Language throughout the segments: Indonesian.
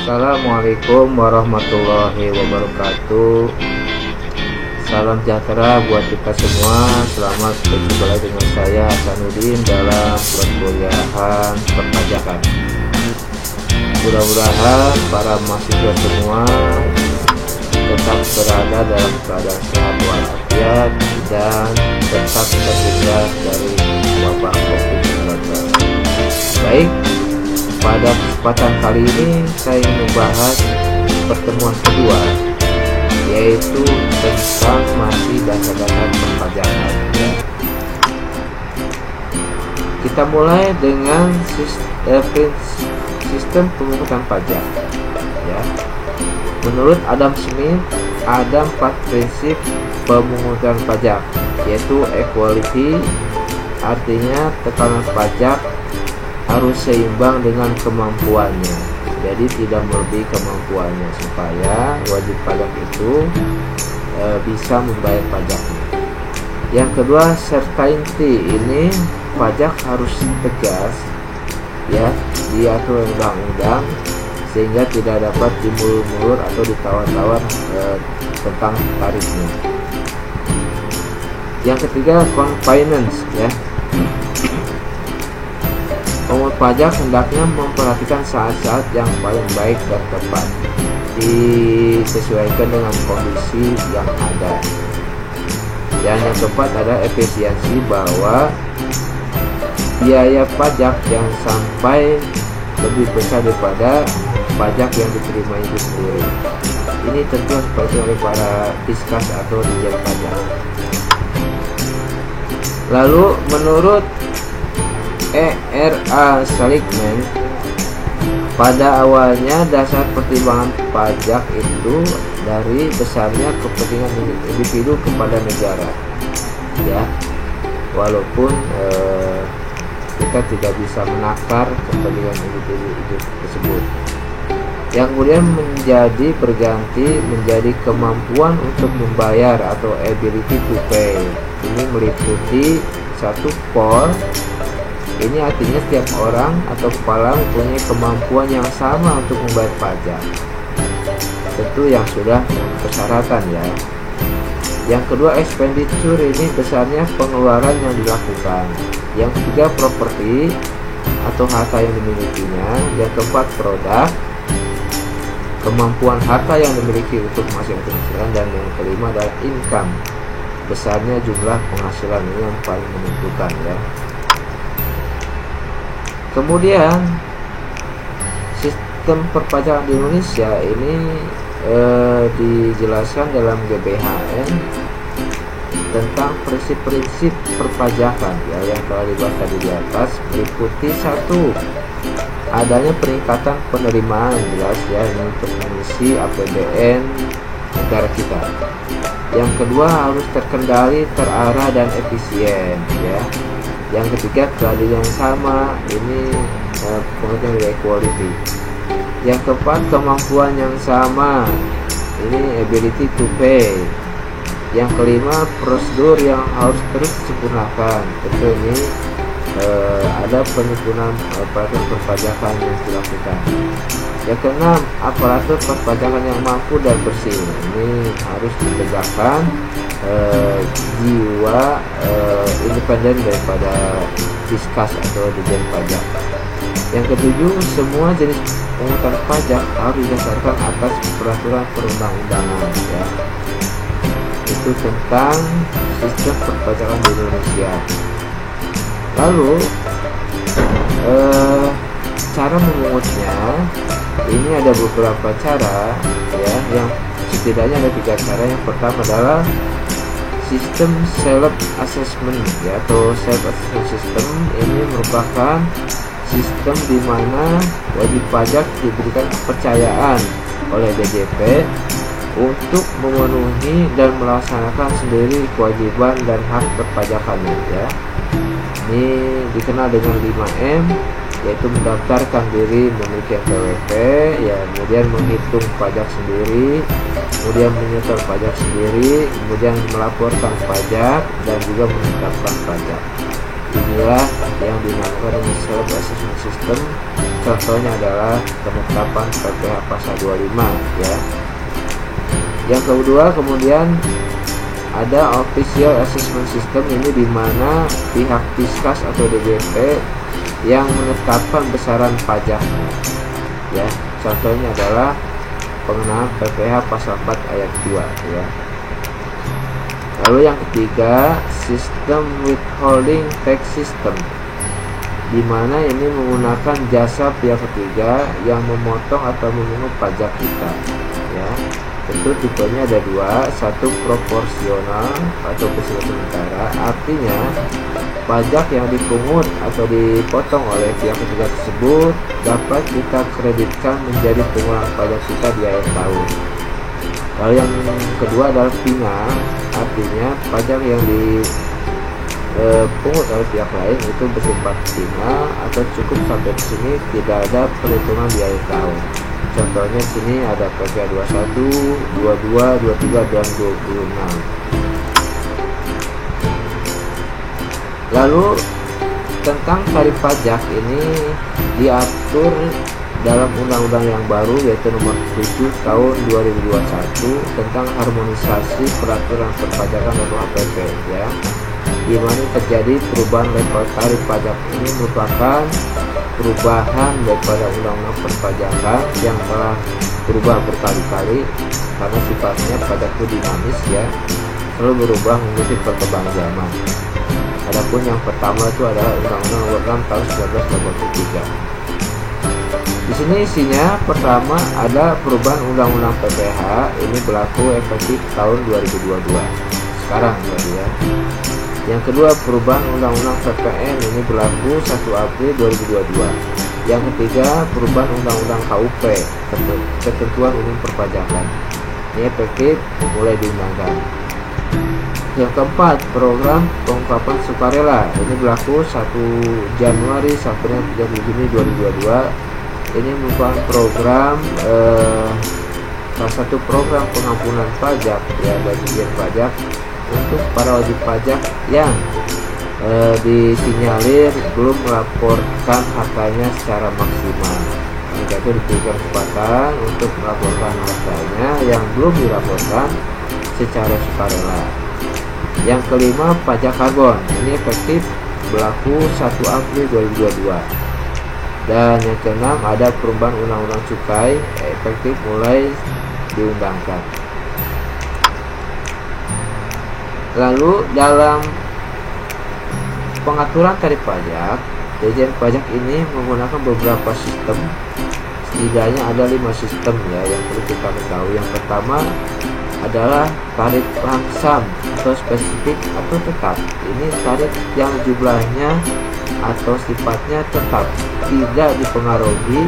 Assalamualaikum warahmatullahi wabarakatuh. Salam sejahtera buat kita semua. Selamat berjumpa lagi dengan saya Hasanuddin dalam perkuliahan perpajakan. Mudah-mudahan para mahasiswa semua tetap berada dalam keadaan sehat walafiat dan tetap terhindar dari wabah COVID-19. Baik, pada kesempatan kali ini saya ingin membahas pertemuan kedua, yaitu tentang masih dasar-dasar perpajakan. Kita mulai dengan sistem pemungutan pajak. Ya. Menurut Adam Smith, ada 4 prinsip pemungutan pajak, yaitu equality, artinya tekanan pajak harus seimbang dengan kemampuannya, jadi tidak melebihi kemampuannya supaya wajib pajak itu bisa membayar pajaknya. Yang kedua, certainty, ini pajak harus tegas, ya, diatur undang-undang sehingga tidak dapat dimulur-mulur atau ditawar-tawar tentang tarifnya. Yang ketiga, convenience, ya. Pemungut pajak hendaknya memperhatikan saat-saat yang paling baik dan tepat, disesuaikan dengan kondisi yang ada. Dan yang keempat ada efisiensi, bahwa biaya pajak yang sampai lebih besar daripada pajak yang diterima itu sendiri. Ini tentu seperti oleh para fiskas atau dirjen pajak. Lalu menurut E.R.A. Seligman, pada awalnya dasar pertimbangan pajak itu dari besarnya kepentingan individu kepada negara, ya, walaupun kita tidak bisa menakar kepentingan individu tersebut, yang kemudian menjadi berganti menjadi kemampuan untuk membayar atau ability to pay. Ini meliputi satu POR. Ini artinya setiap orang atau kepala mempunyai kemampuan yang sama untuk membayar pajak. Tentu yang sudah persyaratan, ya. Yang kedua, expenditure, ini besarnya pengeluaran yang dilakukan. Yang ketiga, properti atau harta yang dimilikinya. Yang keempat, produk, kemampuan harta yang dimiliki untuk masing-masing penghasilan. Dan yang kelima adalah income, besarnya jumlah penghasilan. Ini yang paling menentukan, ya. Kemudian sistem perpajakan di Indonesia ini dijelaskan dalam GBHN tentang prinsip-prinsip perpajakan, ya, yang telah dibahas tadi di atas. Meliputi satu, adanya peningkatan penerimaan, jelas, ya, ini untuk mengisi APBN negara kita. Yang kedua, harus terkendali, terarah, dan efisien, ya. Yang ketiga, keadilan yang sama, ini pengertian dari equality. Yang keempat, kemampuan yang sama, ini ability to pay. Yang kelima, prosedur yang harus terus disempurnakan. Tentu ini ada penyempurnaan aparatur perpajakan yang dilakukan. Yang keenam, aparatur perpajakan yang mampu dan bersih. Ini harus ditegakkan jiwa independen daripada fiskas atau dirjen pajak. Yang ketujuh, semua jenis pemungutan pajak harus didasarkan atas peraturan perundang-undangan, ya. Itu tentang sistem perpajakan di Indonesia. Lalu cara memungutnya, ini ada beberapa cara, ya, yang setidaknya ada 3 cara. Yang pertama adalah sistem self assessment, ya, atau self assessment system. Ini merupakan sistem di mana wajib pajak diberikan kepercayaan oleh DJP untuk memenuhi dan melaksanakan sendiri kewajiban dan hak perpajakannya, ya. Ini dikenal dengan 5M, yaitu mendaftarkan diri, memiliki NPWP, ya, kemudian menghitung pajak sendiri, kemudian menyetor pajak sendiri, kemudian melaporkan pajak, dan juga menetapkan pajak. Inilah yang dinamakan self assessment system, Contohnya adalah penetapan PPh pasal 25 ya. Yang kedua, kemudian ada official assessment system, ini dimana pihak Fiskas atau DJP yang menetapkan besaran pajaknya ya. Contohnya adalah pengenaan PPh pasal 4 ayat 2 ya. Lalu yang ketiga, sistem withholding tax system, dimana ini menggunakan jasa pihak ketiga yang memotong atau memungut pajak kita ya. Tentu tipenya ada dua, satu proporsional atau bersifat sementara, artinya pajak yang dipungut atau dipotong oleh pihak ketiga tersebut dapat kita kreditkan menjadi pengurangan pajak kita di akhir tahun. Lalu yang kedua adalah final, artinya pajak yang dipungut oleh pihak lain itu bersifat final atau cukup sampai di sini, tidak ada perhitungan di akhir tahun. Contohnya sini ada PPh 21, 22, 23 dan 26. Lalu tentang tarif pajak ini diatur dalam undang-undang yang baru, yaitu nomor 7 tahun 2021 tentang harmonisasi peraturan perpajakan atau HPP ya. Di mana terjadi perubahan level tarif pajak ini merupakan perubahan daripada undang-undang perpajakan yang telah berubah berkali-kali karena sifatnya pajak itu dinamis ya, selalu berubah mengikuti perkembangan zaman. Adapun yang pertama itu adalah Undang-Undang Nomor 6 tahun 1983. Di sini isinya pertama ada perubahan Undang-Undang PPh, ini berlaku efektif tahun 2022 sekarang berarti ya. Yang kedua, perubahan Undang-Undang PPN, ini berlaku 1 April 2022. Yang ketiga, perubahan Undang-Undang KUP, ketentuan umum perpajakan, ini efektif mulai diundangkan. Yang keempat, program pengungkapan sukarela, ini berlaku 1 Januari sampai 30 Juni 2022. Ini merupakan program salah satu program pengampunan pajak ya, bagi dirjen pajak untuk para wajib pajak yang disinyalir belum melaporkan hartanya secara maksimal. Maka itu diberikan kesempatan untuk melaporkan hartanya yang belum dilaporkan secara sukarela. Yang kelima, pajak karbon, ini efektif berlaku 1 April 2022. Dan yang keenam, ada perubahan Undang-Undang Cukai, efektif mulai diundangkan. Lalu dalam pengaturan tarif pajak, Dirjen Pajak ini menggunakan beberapa sistem, setidaknya ada 5 sistem ya yang perlu kita ketahui. Yang pertama adalah tarif langsam atau spesifik atau tetap. Ini tarif yang jumlahnya atau sifatnya tetap, tidak dipengaruhi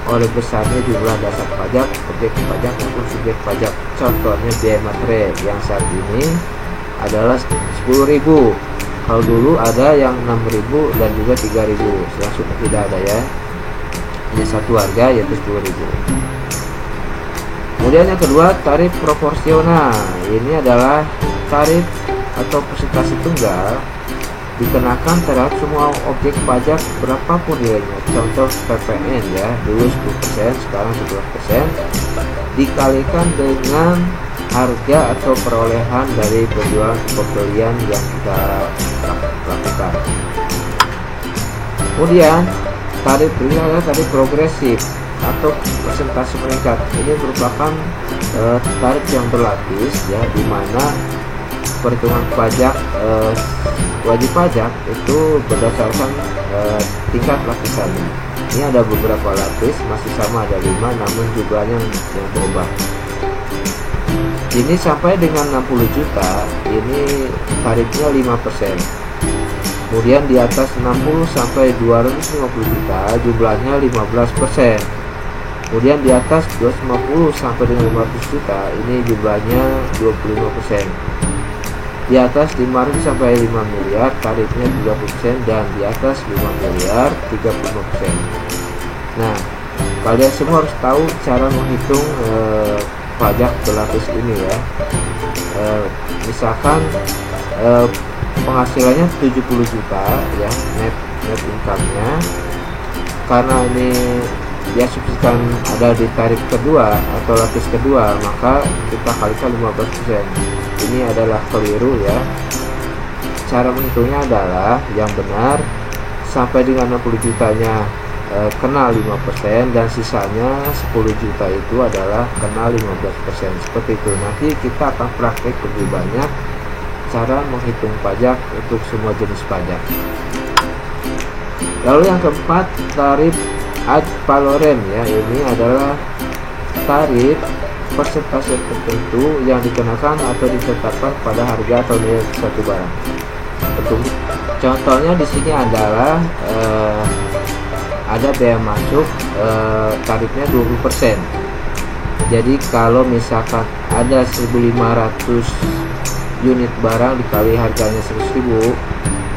oleh besarnya jumlah dasar pajak, objek pajak maupun subjek pajak. Contohnya biaya materai yang saat ini adalah 10.000. Kalau dulu ada yang 6.000 dan juga 3.000. Langsung tidak ada ya. Ini satu harga yaitu 10.000. Kemudian yang kedua, tarif proporsional. Ini adalah tarif atau persentase tunggal dikenakan terhadap semua objek pajak berapapun nilainya. Contoh PPN ya, dulu 10%, sekarang 11%, dikalikan dengan harga atau perolehan dari penjualan pembelian yang kita lakukan. Kemudian tarif berikutnya adalah tarif progresif atau persentase meningkat. Ini merupakan tarif yang berlapis ya, di mana perhitungan pajak wajib pajak itu berdasarkan tingkat lapisannya. Ini ada beberapa lapis, masih sama ada 5, namun jumlahnya yang berubah. Ini sampai dengan 60 juta, ini tarifnya 5%. Kemudian di atas 60 sampai 250 juta, jumlahnya 15%. Kemudian di atas 250 sampai dengan 500 juta, ini jumlahnya 25%. Di atas 500 sampai 5 miliar, tarifnya 30%, dan di atas 5 miliar 35%. Nah, kalian semua harus tahu cara menghitung pajak berlapis ini ya. Misalkan penghasilannya 70 juta ya, net income-nya, karena ini diasumsikan ada di tarif kedua atau lapis kedua, maka kita kalikan 15%. Ini adalah keliru ya. Cara menghitungnya adalah yang benar sampai dengan 60 jutanya kena 5% dan sisanya 10 juta itu adalah kena 15%. Seperti itu. Nanti kita akan praktek lebih banyak cara menghitung pajak untuk semua jenis pajak. Lalu yang keempat, tarif ad valorem ya. Ini adalah tarif persentase tertentu yang dikenakan atau ditetapkan pada harga atau nilai suatu barang. Contohnya di sini adalah ada bea masuk, tarifnya 20%. Jadi kalau misalkan ada 1.500 unit barang dikali harganya 100.000,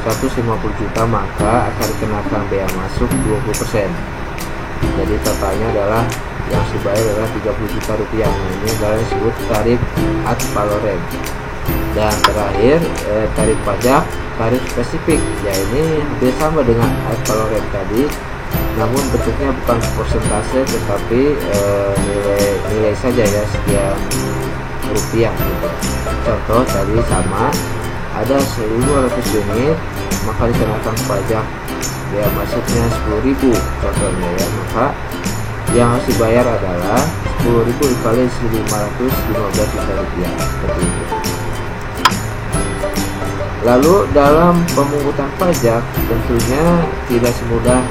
150 juta, maka akan dikenakan bea masuk 20%. Jadi totalnya adalah yang dibayar adalah 30 juta rupiah. Ini adalah disebut tarif ad valorem. Dan terakhir, tarif pajak tarif spesifik, ya ini hampir sama dengan ad valorem tadi, namun bentuknya bukan persentase tetapi nilai saja ya, sekian rupiah gitu. Contoh tadi sama, ada 1.500 unit, maka dikenakan pajak bea masuknya 10.000 contohnya ya, maka yang harus dibayar adalah 10.000 dikali 1.515 juta rupiah, seperti itu. Lalu dalam pemungutan pajak tentunya tidak semudah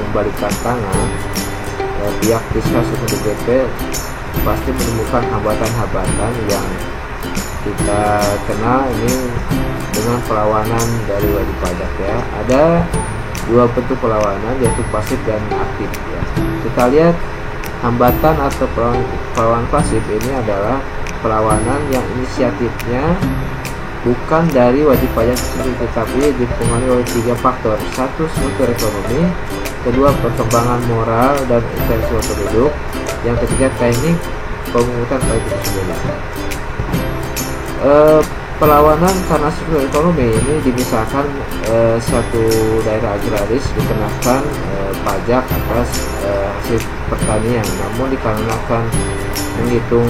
membalikkan tangan. Pihak Diskas atau DJP pasti menemukan hambatan-hambatan yang kita kenal ini dengan perlawanan dari wajib pajak ya. Ada dua bentuk perlawanan, yaitu pasif dan aktif ya. Kita lihat hambatan atau perlawanan pasif ini adalah perlawanan yang inisiatifnya bukan dari wajib pajak sendiri, tetapi dipengaruhi oleh 3 faktor. 1. Struktur ekonomi, kedua perkembangan moral dan intelektual penduduk, yang ketiga teknik pemungutan pajak itu sendiri. Perlawanan karena struktur ekonomi ini dimisahkan, satu daerah agraris dikenakan pajak atas hasil pertanian, namun dikarenakan menghitung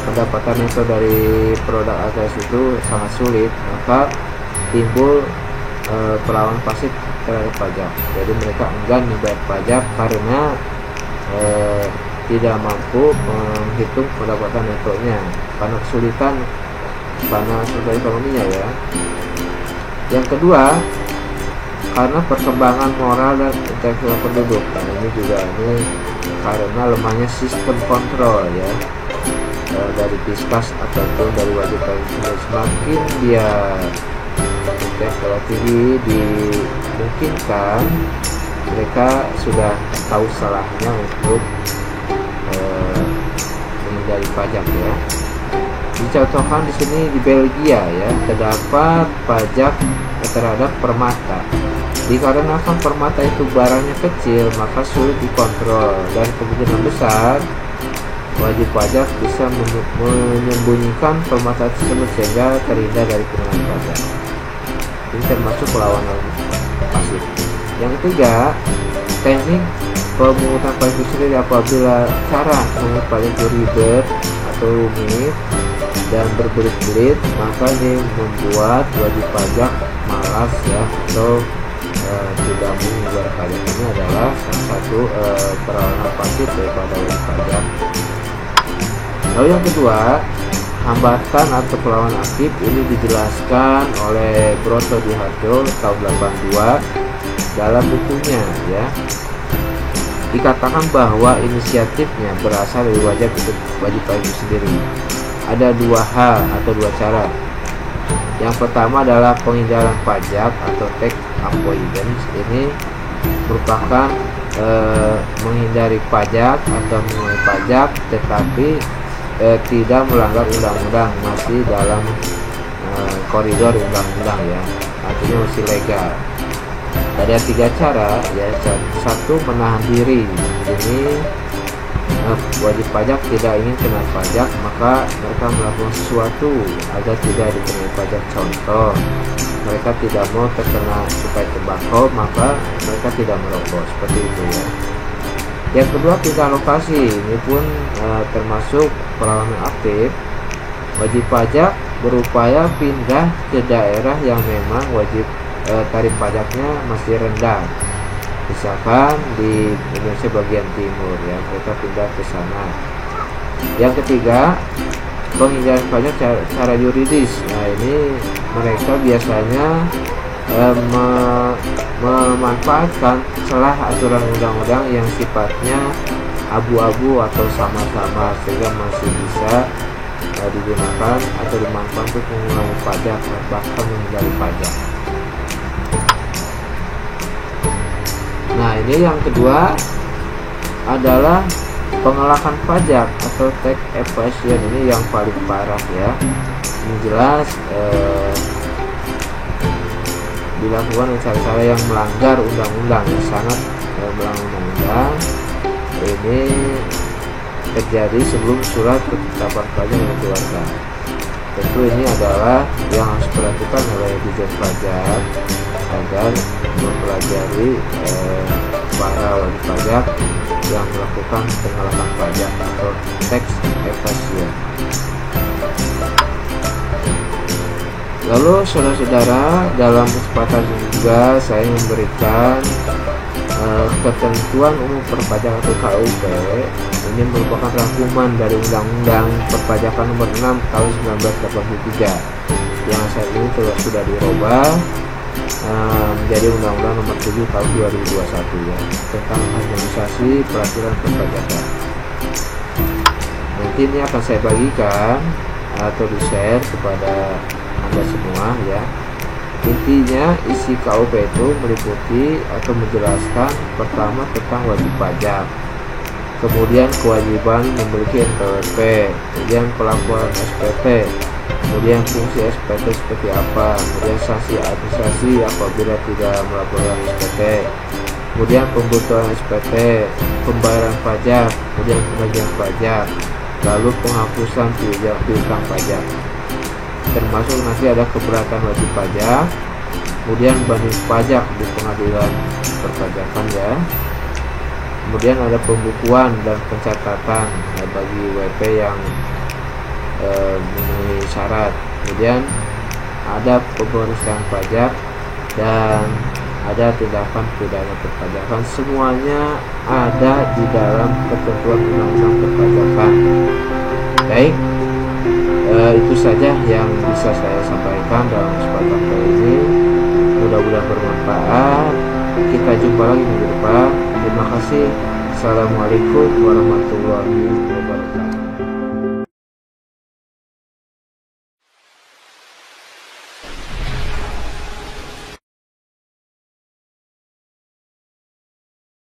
pendapatan neto dari produk agraris itu sangat sulit, maka timbul perlawanan pasif terhadap pajak. Jadi mereka enggan membayar pajak karena tidak mampu menghitung pendapatan netonya karena kesulitan karena struktur ekonominya ya. Yang kedua, karena perkembangan moral dan intelektual penduduk. Nah, ini juga karena lemahnya sistem kontrol ya, dari Diskas ataupun dari wajib pajak. Semakin dia intelektual tinggi, dimungkinkan mereka sudah tahu salahnya untuk menghindari pajak ya. Dicontohkan di sini di Belgia ya, terdapat pajak terhadap permata. Dikarenakan permata itu barangnya kecil, maka sulit dikontrol dan kemungkinan besar wajib pajak bisa menyembunyikan permata tersebut sehingga terhindar dari pengenaan pajak. Ini termasuk perlawanan pasif. Yang ketiga, teknik pemungutan pajak itu sendiri. Apabila cara memungut pajak itu ribet atau rumit dan berbelit-belit, maka ini membuat wajib pajak malas ya, atau tidak mau membayar pajak. Ini adalah salah satu perlawanan pasif daripada wajib pajak. Lalu yang kedua, hambatan atau perlawanan aktif ini dijelaskan oleh Broto di Harjo tahun 82 dalam bukunya ya. Dikatakan bahwa inisiatifnya berasal dari wajib pajak itu sendiri. Ada dua hal atau dua cara. Yang pertama adalah penghindaran pajak atau tax avoidance. Ini merupakan menghindari pajak atau mengurangi pajak tetapi tidak melanggar undang-undang, masih dalam koridor undang-undang ya, artinya masih legal. Ada 3 cara ya. 1, menahan diri. Ini wajib pajak tidak ingin kena pajak, maka mereka melakukan sesuatu agar tidak dikenai pajak. Contoh, mereka tidak mau terkena cukai tembakau, maka mereka tidak merokok, seperti itu ya. Yang kedua, pindah lokasi. Ini pun termasuk perlawanan aktif. Wajib pajak berupaya pindah ke daerah yang memang wajib tarif pajaknya masih rendah. Misalkan di Indonesia bagian timur ya, mereka pindah ke sana. Yang ketiga, penghindaran pajak secara yuridis. Nah, ini mereka biasanya memanfaatkan celah aturan undang-undang yang sifatnya abu-abu atau sama-sama, sehingga masih bisa digunakan atau dimanfaatkan untuk mengurangi pajak, bahkan menghindari pajak. Nah, ini yang kedua adalah pengelakan pajak atau tax evasion. Ini yang paling parah ya. Ini jelas dilakukan dengan cara-cara yang melanggar undang-undang, yang sangat melanggar undang-undang. Ini terjadi sebelum surat ketetapan pajak dikeluarkan. Tentu ini adalah yang harus diperhatikan oleh Dijen Pajak agar mempelajari para wajib pajak yang melakukan pengelakan pajak atau tax evasion. Lalu saudara-saudara, dalam kesempatan ini juga saya memberikan ketentuan umum perpajakan atau KUP. Ini merupakan rangkuman dari Undang-Undang Perpajakan Nomor 6 Tahun 1983 yang saat ini sudah dirubah menjadi Undang-Undang Nomor 7 Tahun 2021 ya, tentang harmonisasi peraturan perpajakan. Nanti ini akan saya bagikan atau di-share kepada Anda semua ya. Intinya isi KUP itu meliputi atau menjelaskan pertama tentang wajib pajak, kemudian kewajiban memiliki NPWP, kemudian pelaporan SPT, kemudian fungsi SPT seperti apa, kemudian sanksi administrasi apabila tidak melaporkan SPT, kemudian pembutuhan SPT, pembayaran pajak, kemudian penagihan pajak, lalu penghapusan piutang pajak, termasuk nanti ada keberatan wajib pajak, kemudian banding pajak di pengadilan perpajakan ya, kemudian ada pembukuan dan pencatatan bagi WP yang memenuhi syarat, kemudian ada pemeriksaan pajak, dan ada tindakan pidana perpajakan. Semuanya ada di dalam ketentuan undang-undang perpajakan. Baik, itu saja yang bisa saya sampaikan dalam kesempatan kali ini. Mudah-mudahan bermanfaat. Kita jumpa lagi minggu depan. Terima kasih. Assalamualaikum warahmatullahi wabarakatuh.